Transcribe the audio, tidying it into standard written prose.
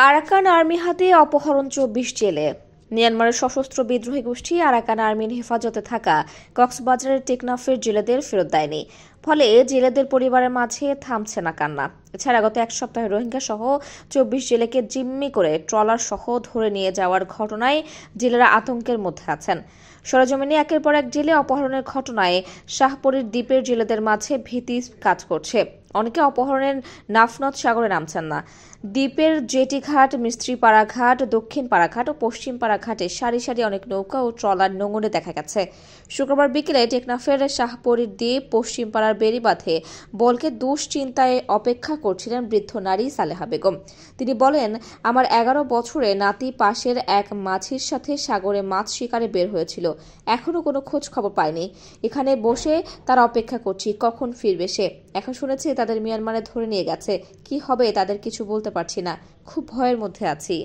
Arakan army হাতে অপহরণ ২৪ জেলে। মিয়ানমারের সশস্ত্র বিদ্রোহী গোষ্ঠী আরাকান আর্মির হেফাজতে থাকা কক্সবাজারের টেকনাফের জেলেদের ফেরত দেয়নি। ফলে জেলেদের পরিবারের মাঝে থামছে না কান্না। এছাড়া গত এক সপ্তাহে রোহিঙ্গা সহ ২৪ জেলেকে জিম্মি করে ট্রলার সহ ধরে নিয়ে যাওয়ার ঘটনায় জেলেরা আতঙ্কের মধ্যে আছেন। সরেজমিনে একের পর এক জেলে অপহরণের ঘটনায় শাহপরীর দ্বীপের জেলেদের মাঝে ভীতি কাজ করছে। অনেকে অপহরণের নাফনদ সাগরে নামছেন না। দ্বীপের জেটিঘাট, মিস্ত্রিপাড়া ঘাট, দক্ষিণ পাড়াঘাট ও পশ্চিম পাড়াঘাটে সারি সারি অনেক নৌকা ও ট্রলার নোঙরে দেখা গেছে। শুক্রবার বিকেলে টেকনাফের শাহপরীর দ্বীপ পশ্চিম পাড়ার বেড়িবাঁধে বলকে দুশ্চিন্তায় অপেক্ষা করছিলেন বৃদ্ধ নারী সালেহা বেগম। তিনি বলেন, আমার ১১ বছরে নাতি পাশের এক মাঝির সাথে সাগরে মাছ শিকারে বের হয়েছিল। এখনো কোনো খোঁজ খবর পাইনি। এখানে বসে তারা অপেক্ষা করছি কখন ফিরবে সে। এখন শুনেছি তাদের মিয়ানমারে ধরে নিয়ে গেছে। কি হবে তাদের কিছু বলতে পারছি না। খুব ভয়ের মধ্যে আছি।